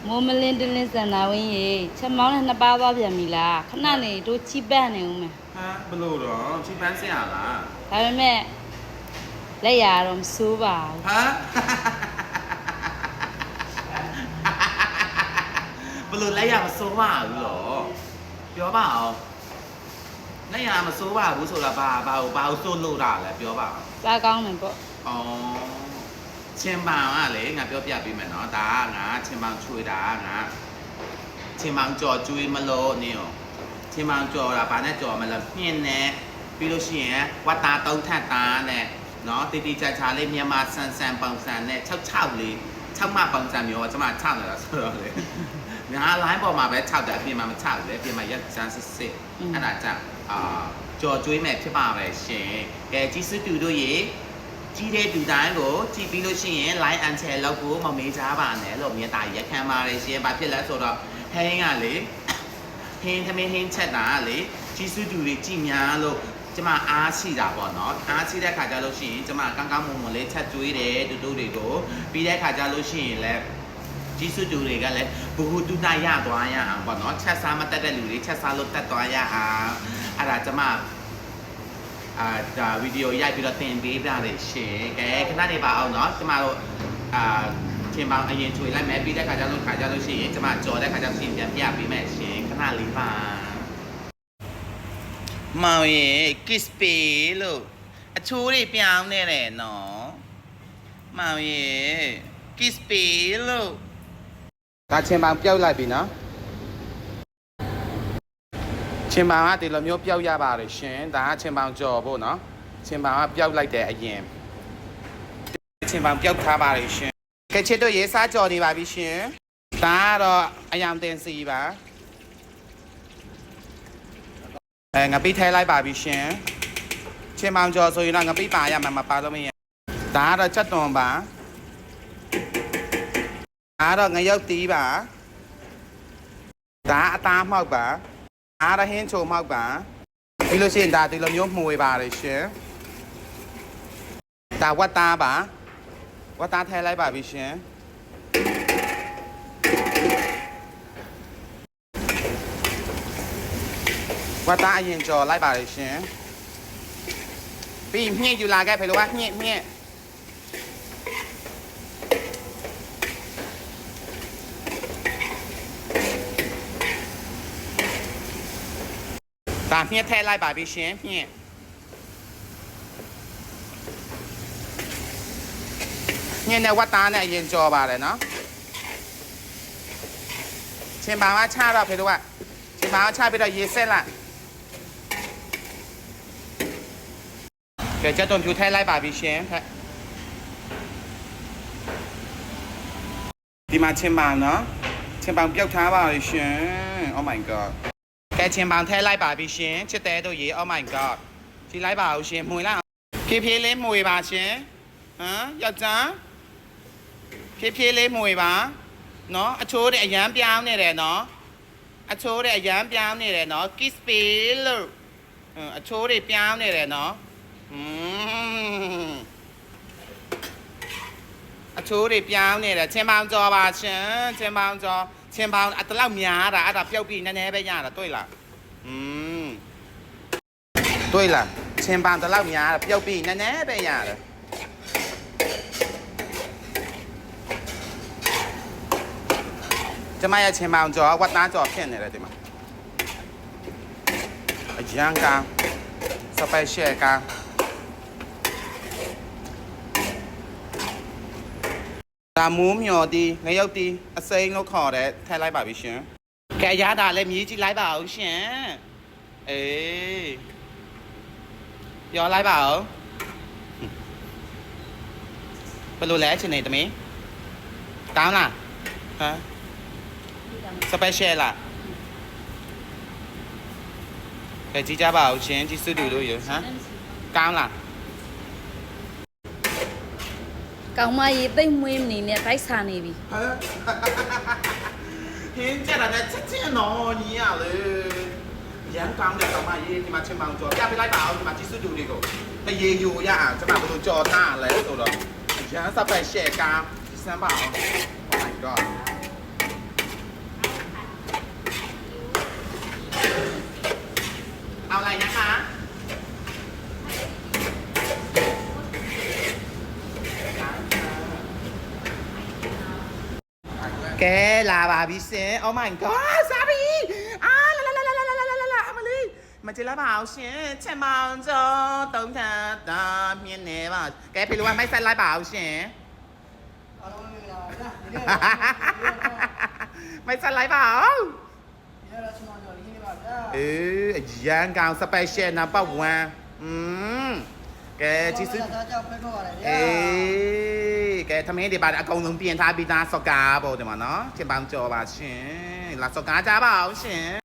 မိုးမလင်းတင်းလင်းစံနာဝင်းရေချက်မောင်းနဲ့နှစ်ပါးသွားပြန်ပြီလားခဏနေတို့ချိပန့်နေဦးမယ်ဟာဘလို့တော့ချိပန်းစင်ရလားဒါပေမဲ့လက်ရတော့မစိုးပါဘူးဟာဘလို့လက်ရမစိုးပါဘူးတော့ပြောပါအောင်လက်ရမစိုးပါဘူးဆိုတာဘာကိုစိုးလို့တာလဲပြောပါအောင်စားကောင်းတယ်ပေါ့อ๋อချင်းပန်ကလေငါပြောပြပေးမယ်နော်ဒါကငါချင်းပန်ချွေတာငါချင်းပန်ကြော်ကျွေးမလို့နင်းရောချင်းပန်ကြော်တာဘာနဲ့ကြော်မလဲမြင့်နဲ့ပြီးလို့ရှိရင်ဝတ်သားတုံးထက်သားနဲ့နော်တီတီချာချာလေးမြန်မာဆန်ဆန်ပုံစံနဲ့6လေး6မပုံစံမျိုးကျွန်မ6နေတာဆိုတော့လေငါ line ပေါ်မှာပဲ6တယ်အပြင်မှာမ6ဘူးလေအပြင်မှာရက်စမ်းစစ်အဲ့ဒါကြောင့်ကြော်ကျွေးမဲ့ဖြစ်ပါပဲရှင်ကဲကြီးစုတူတို့ရေကြီးတဲ့တူတိုင်းကိုကြည့်ပြီးလို့ရှိရင် line and share လောက်ကိုမမေးကြပါနဲ့လို့မြေတာရက်ခံပါတယ်ရှင်ဘာဖြစ်လဲဆိုတော့ဟင်းကလေဟင်းသမင်းဟင်းချက်တာကလေကြီးစုတူတွေကြည်များလို့ကျမအားရှိတာပေါ့နော်အားရှိတဲ့ခါကျလို့ရှိရင်ကျမကောင်းကောင်းမွန်မွန်လေးချက်ကျွေးတယ်တူတူတွေကိုပြီးတဲ့ခါကျလို့ရှိရင်လည်းကြီးစုတူတွေကလည်းဘ ഹു တူတာရသွားရအောင်ပေါ့နော်ချက်စားမတက်တဲ့လူတွေချက်စားလို့တက်သွားရအောင်အဲ့ဒါကျမဒါဗီဒီယိုရိုက်ပြီးတော့တင်ပေးပြတယ်ရှင်ကဲခဏနေပါအောင်เนาะကျမတို့ချင်းပေါင်းအရင်ချွေလိုက်မယ်ပြီးတဲ့ခါကျလို့ရှိရင်ကျမကြော်တဲ့ခါကျရှင်ပြန်ပြပေးမယ်ရှင်ခဏလေးပါမောင်ရေ kiss ပေးလို့အချိုးတွေပြောင်းနေတယ်နော်မောင်ရေ kiss ပေးလို့ဒါချင်းပေါင်းပြုတ်လိုက်ပြီနော်ချင်းပေါင်ကဒီလိုမျိုးပြောက်ရပါတယ်ရှင်ဒါကချင်းပေါင်ကြော်ဖို့နော်ချင်းပေါင်ကပြောက်လိုက်တဲ့အရင်ချင်းပေါင်ပြောက်ထားပါတယ်ရှင်ကဲချစ်တို့ရေးစားကြော်နေပါပြီရှင်ဒါကတော့အယောင်တင်စီပါငပိထဲလိုက်ပါပြီရှင်ချင်းပေါင်ကြော်ဆိုရင်တော့ငပိပါရမှာမပါလို့မရဒါကတော့ချက်သွန်ပါဒါကတော့ငရုတ်တီးပါဒါအသားမှောက်ပါအားရဟင်းချုံမောက်ပါပြီးလို့ရှိရင်ဒါဒီလိုမျိုးမှုဝေပါတယ်ရှင်ဒါဝတ်သားပါဝတ်သားထည့်လိုက်ပါပြီရှင်ဝတ်သားအရင်ကြော်လိုက်ပါတယ်ရှင်ပြီးမြင့်ယူလာခဲ့ဖေလို့ကမြင့်ဒါမြင့်ထည့်လိုက်ပါပြီရှင်မြင့်နဲ့ဝတ်သားနဲ့အရင်ကြော်ပါတယ်နော်ချင်းပါမချတော့ဖေတို့ကချင်းပါမချပြီးတော့ရေဆက်လိုက်ကဲကြက်သွန်ဖြူထည့်လိုက်ပါပြီရှင်ဒီမှာချင်းပါနော်ချင်းပါပြုတ်ထားပါလေရှင် Oh my godကဲချင်းပေါင်ထဲလိုက်ပါပြီရှင်ချစ်တဲ့တို့ရေ Oh my god ကြည့်လိုက်ပါဦးရှင်မှုန်လိုက်ဖြည်းဖြည်းလေးမှုန်ပါရှင်ဟမ်ယောက်ျားဖြည်းဖြည်းလေးမှုန်ပါနော်အချိုးတွေအရန်ပြောင်းနေတယ်နော်အချိုးတွေအရန်ပြောင်းနေတယ်နော် kiss ပေးလို့အချိုးတွေပြောင်းနေတယ်နော်အချိုးတွေပြောင်းနေတယ်ချင်းပေါင်ကြောပါရှင်ချင်းပေါင်ကြောချင်းပေါင်အတလောက်များတာအဲ့ဒါပြုတ်ပြီးနည်းနည်းပဲရတာတွေ့လားတွေ့လားချင်းပေါင်တလောက်များတာပြုတ်ပြီးနည်းနည်းပဲရတယ်ကျမရဲ့ချင်းပေါင်ကြောဝတ်သားကြောဖြစ်နေတယ်ဒီမှာအရန်ကစပယ်ရှယ်ကဒါမိုးမျော်တီငရုတ်တီအစိမ်းလို့ခေါ်တယ်ထည့်လိုက်ပါပြီရှင်ကဲရတာလည်းမြည်ကြည့်လိုက်ပါဦးရှင်အေးပြောလိုက်ပါဦးဘယ်လိုလဲချင်းနေတမင်းကောင်းလားဟမ်စပယ်ရှယ်လားကဲကြည့်ကြပါဦးရှင်ကြည့်စုတူလို့ရဟမ်ကောင်းလားကောင်းမရေပိတ်မွေးနေနဲ့ဗိုက်စာနေပြီဟင်းကြတာနဲ့ချက်ချင်းတော့ညီရလေရန်ကောင်းတဲ့ကောင်းမရေဒီမှာချင်းမောင်ကြော်ပြပေးလိုက်ပါဦးဒီမှာကြည့်စုတူလေးကိုတရေယူရအောင်ကျွန်မဘယ်လိုကြော်ထားလဲဆိုတော့ရန်စပယ်ရှယ်ကားစမ်းပါအောင် Oh my god ကဲလာပါပြီရှင် Oh my god စားပြီအာလာလာလာလာလာလာလာအမလေးမကြလာပါအောင်ရှင်ချက်မောင်ကျော်တုံးထတာမြင်နေပါကဲဖေလိုကမိုက်ဆက်လိုက်ပါအောင်ရှင် အားလုံးမင်္ဂလာပါဗျာဒီနေ့ မိုက်ဆက်လိုက်ပါအောင် ဒီနေ့တော့ချမောင်ကျော်လေးနေပါဗျာ အရန်ကောင် special number 1ကဲကြည့်စ သားကြောက်ဖိတ်ခေါ်ပါတယ်ဗျာ ကဲသမင်းတွေပါအကုန်လုံးပြင်ထားပြီးသားစော့ကားပေါ့ဒီမှာနော်ချင်ပေါင်းကြော်ပါရှင်လာစော့ကားကြပါအောင်ရှင်